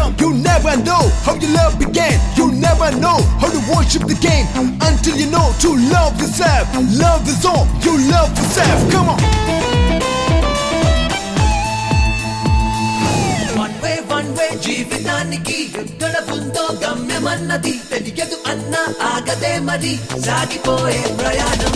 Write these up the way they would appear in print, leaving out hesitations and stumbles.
young, you never know how your love began. You never know how to worship the game until you know to love yourself. Love is all you love yourself. Come on. One way జీవితానికి ఎక్కడ ఉందో గమ్యమన్నది తెలియదు అన్న ఆగదే మరి సాగిపోయే ప్రయాణం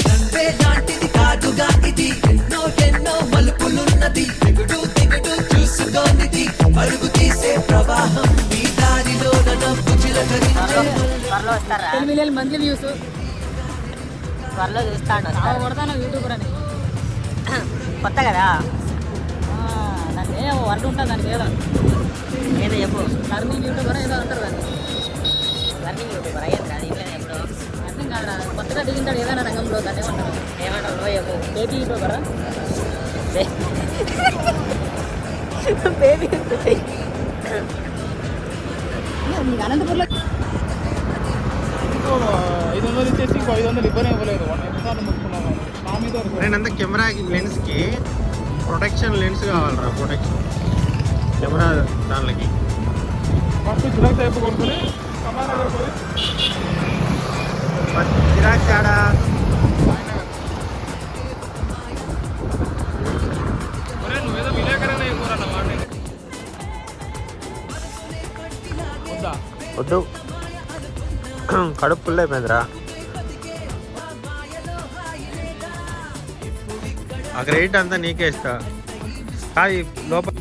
నందే లాంటిది కాదుగా ఇది ఎన్నో ఎన్నో మలుపులున్నది దిగుడు దిగుడు చూసుకోనిది అడుగు తీసే ప్రవాహం ఈ దారిలో నవ్వు చిలకరించే 10 మిలియన్ మంత్లీ వ్యూస్ త్వరలో చూస్తాను కొడతాను యూట్యూబర్ అని కొత్త కదా దానికి ఏ వర్డ్ ఉంటుంది దానికి ఏదో ఏదో చెప్పు లర్నింగ్ యూట్యూబర్ ఏదో అంటారు దాన్ని లర్నింగ్ యూట్యూబర్ అయ్యేది కాదు ఇంట్లో ఎప్పుడు అర్థం కాదు కొత్తగా దిగింటాడు ఏదైనా రంగంలో దాన్ని ఏమంటారు చెప్పు బేబీ యూట్యూబరా బేబీ మీకు అనంతపూర్లో 500 ఇచ్చేసి ఇంకో 500 ఇవ్వనే ఇవ్వలేదు 1 నిమిషాలు ముట్టుకున్నాను నా మీద నేనంతా కెమెరా లెన్స్కి ప్రొటెక్షన్ లెన్స్ కావాలరా ప్రొటెక్షన్ కెమెరా దానికి ఫస్ట్ జిరాక్స్ అయిపో కొనుక్కొని కెమెరా కొనుక్కొని జిరాక్స్ ఆడా నువ్వేదో విలేకరణ అయిపోరా మాట వద్దా వద్దు కడుపు ఫుల్ అయిపోయిందిరా ఆ క్రెడిట్ అంతా నీకే ఇస్తా కాదు లోపల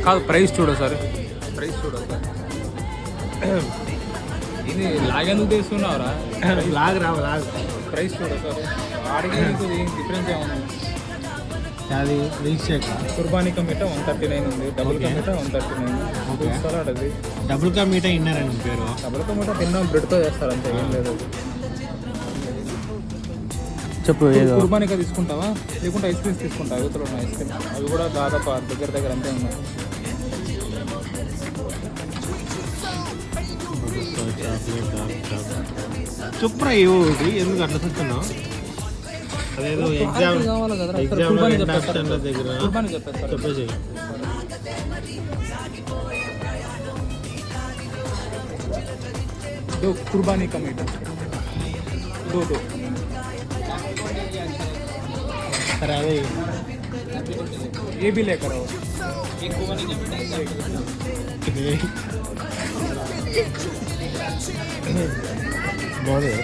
కాదు ప్రైస్ చూడ సార్ ప్రైస్ చూడ సార్ ఇది లాగ్ ఎందుకు తీసుకున్నావురా లాగ్ రావు లాగ్ ప్రైస్ చూడ సార్ ఆడికి డిఫరెన్స్ ఏముంది అది మిల్క్ షేక్ కుర్బానీ కా మీటా 139 ఉంది డబుల్ కా మీటా 139 సలాడ్ అది డబుల్ కా మీటా ఇన్నారండి పేరు డబుల్ కా మీటా తిన్నా బ్రెడ్తో చేస్తారు అంతే ఏం లేదు చెప్పు కుర్బానీగా తీసుకుంటావా లేకుంటే ఐస్ క్రీమ్స్ తీసుకుంటావా యువతలో ఉన్న ఐస్ క్రీమ్ అవి కూడా దాదాపు దగ్గర అంతే ఉన్నాయి చెప్పురా ఏది ఎందుకు అట్లా చూస్తున్నావు అదేదో ఎగ్జామ్ దగ్గర చెప్పేసి कुर्बानी का मीठा दो सर अरे ये भी लेकर आओ बहुत है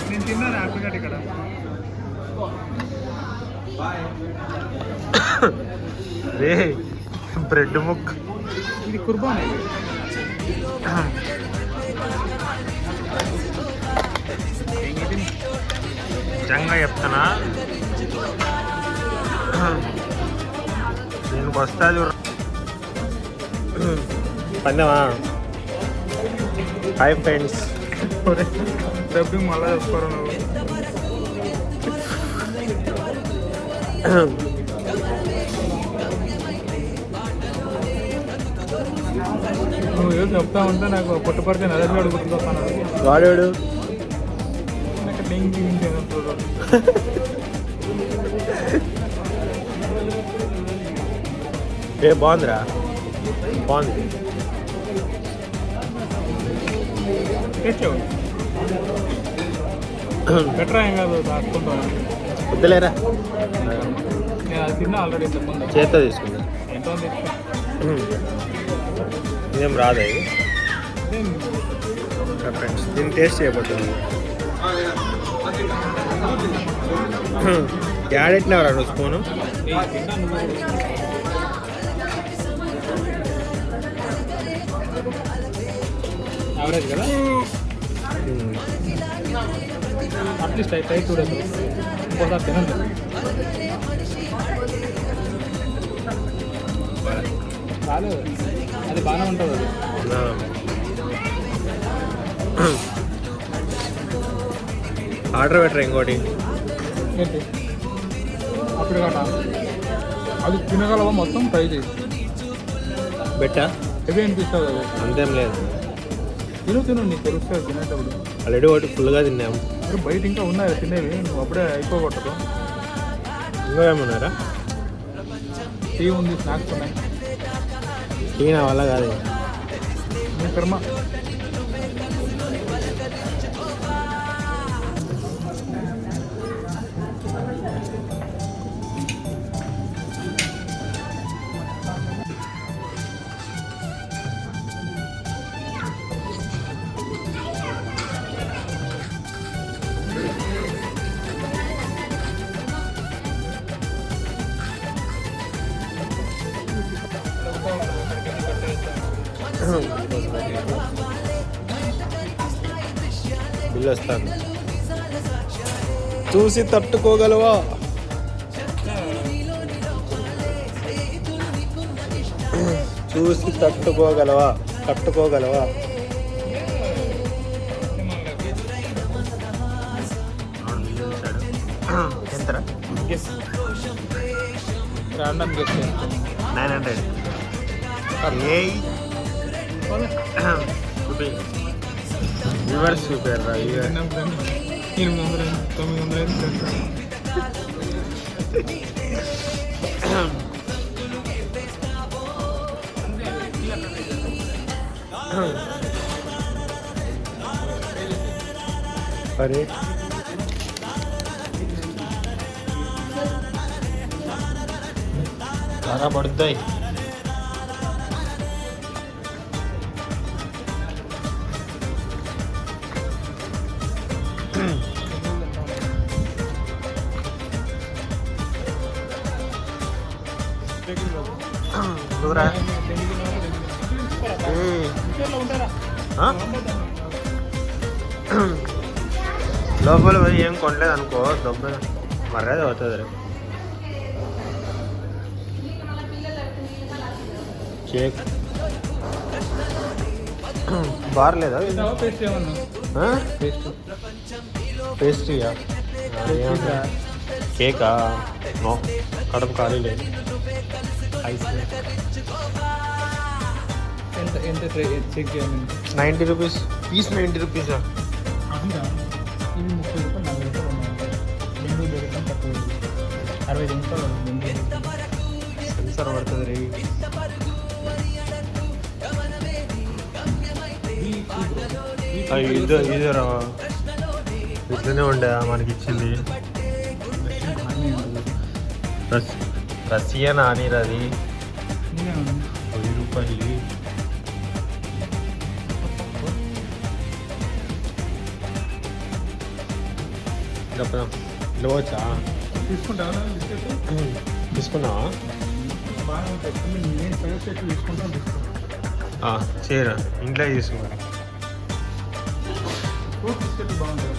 నేను తిన్నాను హ్యాపీగా ఇక్కడ రే బ్రెడ్ ముక్ ఇది కుర్బానీ నిజంగా చెప్తానా నేను వస్తా చూడ పందమా హాయ్ ఫ్రెండ్స్ డబ్బింగ్ మళ్ళా చెప్పుకోరా నువ్వు ఏదో చెప్తా ఉంటే నాకు పుట్టపడితే నదర్గాడు గుర్తుకొస్తాను వాడాడు నాకు లింక్ ఏ బాగుందిరా బాగుంది బెటర్ ఏం కాదు దాచుకుంటాను వద్దులేరా నేను అది తిన్నా ఆల్రెడీ ఇంతకుముందు. చేత్తో తీసుకుందా ఎంత ఉంది? ఇదేం రాదా ఇది ఫ్రెండ్స్ దీన్ని టేస్ట్ చేయబోతుంది. యాడెట్టినవరా నువ్వు స్పూను? యావరేజ్ కదా, అట్లీస్ట్ అయితే చూడదు. ఇంకోసారి తినండి. రాలేదు, అది బాగానే ఉంటుంది. అది ఆర్డర్ పెట్టరా ఇంకోటి? ఏంటి అప్పుడు గట అది తినగలవా? మొత్తం ట్రై చేయి. బెట్టా హెవీ అనిపిస్తుంది అది. అంతేం లేదు, తిను నీకు తెలుస్తుంది తినేటప్పుడు. ఆల్రెడీ ఒకటి ఫుల్గా తిన్నాము. మరి బయట ఇంకా ఉన్నాయి తినేవి, నువ్వు అప్పుడే అయిపోగొట్టదు. ఇంకా ఏమన్నారా? టీ ఉంది, స్నాక్స్ ఉన్నాయి. టీ నా వల్ల కాదు. మీ కర్మ. బిల్లు వస్తాను. చూసి తట్టుకోగలవా? చూసి తట్టుకోగలవా? తట్టుకోగలవా? ఎంతరా? Random guest 900. రివర్స్ చూపారా? 800 900. అరే చాలా పడుతాయి. దూరా లోపల పోయి ఏం కొనలేదు అనుకో, దొబ్బ మర్యాద అవుతుంది. రేపు కేక్ బార్లేదా? పేస్ట్ ఏమన్నా? పేస్ట్రీయా? కేకా? నో, కడుపు ఖాళీ లేదు. ఐస్ ఎంత ఎంత చెక్ చేయాలి? 90 రూపీస్ పీస్. 90 రూపీసా? ఇవి 30 రూపాయలు 40 రూపాయలు ఉన్నాయి. బెంగళూరు దొరకడం తక్కువ, 60 నిమిషాలు బెంగళూరు సెన్సర్ పడుతుంది రే. ఇదేరా ఇట్లనే ఉండే మనకి ఇచ్చింది. రష్యన్ ఆనీరది 10 రూపాయలు. ఇవ్వచ్చా? తీసుకుంటావా? తీసుకున్నావా? బాగా ఉంటాయి. నేను ఫైవ్ స్టేట్ తీసుకుంటాను. చేయరా ఇంట్లో తీసుకున్నా. ఫ్రూట్ బిస్కెట్ బాగుంటుంది.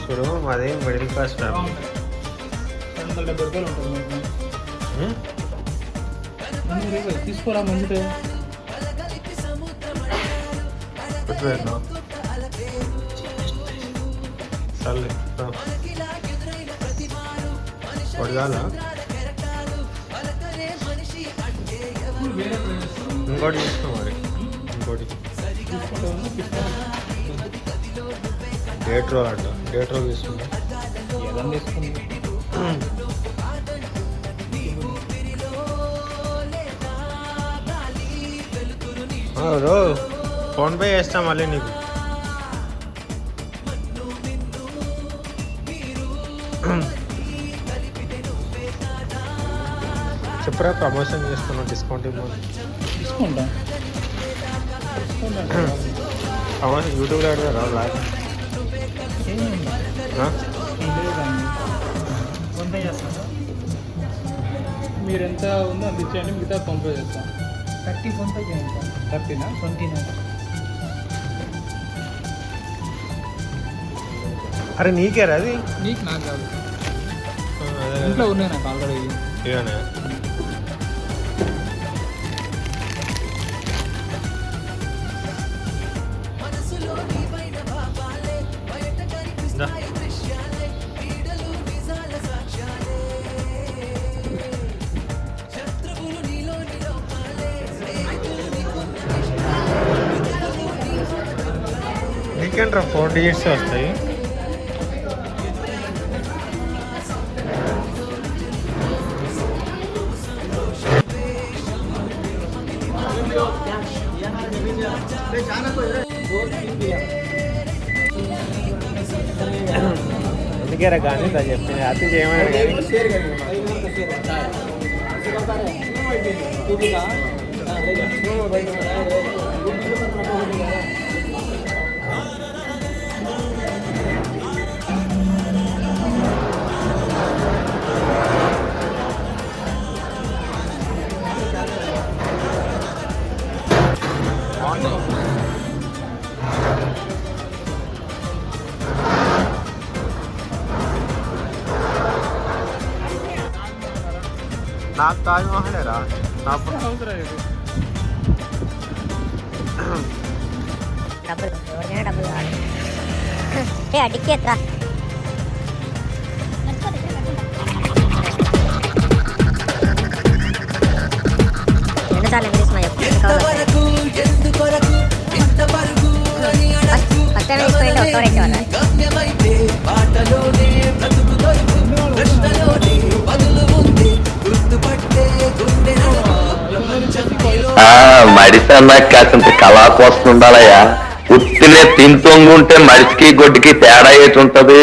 చూడు మాది మిడిల్ క్లాస్ ఫ్యామిలీ. 170 రూపాయలు ఉంటుంది. తీసుకోరా మంచిదే. సర్లే పొడిగాల ఇంకోటి తీసుకో మరి. ఇంకోటి డేట్ రోల్ అంట. డేట్ రోల్ తీసుకుంటా. ఏదన్నా తీసుకుంది. రో ఫోన్పే చేస్తా మళ్ళీ నీకు. చెప్పురా ప్రమోషన్ చేస్తున్నావు డిస్కౌంట్ ఇవ్వమని. తీసుకుంటా ప్రమోషన్ యూట్యూబ్లో పెడతారా లాగా ఏమి ఫోన్పే చేస్తాను. మీరు ఎంత ఉందో అంత ఇచ్చేయండి, మిగతా ఫోన్పే చేస్తాను. 30 ఫోన్పే చేయండి. 30నా 20నా? అరే నీకేరా అది నీకు నాకు కాదు, ఇంట్లో ఉన్నాయి నాకు ఆల్రెడీ. ఇవేనా నీకేంట్రా 4 digits వస్తాయి. అందుకేరా కానీ చెప్పిన అతి చేయమని నాకు తాజ్ మహలేరా నా అవసరం లేదు. డబ్బులు ఎవరికైనా డబ్బులు కావాలి. అడిగేట్రా ఎన్నిసార్లు ఎదురుస్తున్నా చెప్పు. ఫస్ట్ టైం తీసుకుంటే ఒక్కడెక్కేవాళ్ళ. మడిసి అన్నా కాసింత కళా కోసం ఉండాలయ్యా. ఉత్తినే తింతొంగుంటే మడిసికి గొడ్డుకి తేడా ఏటి ఉంటది.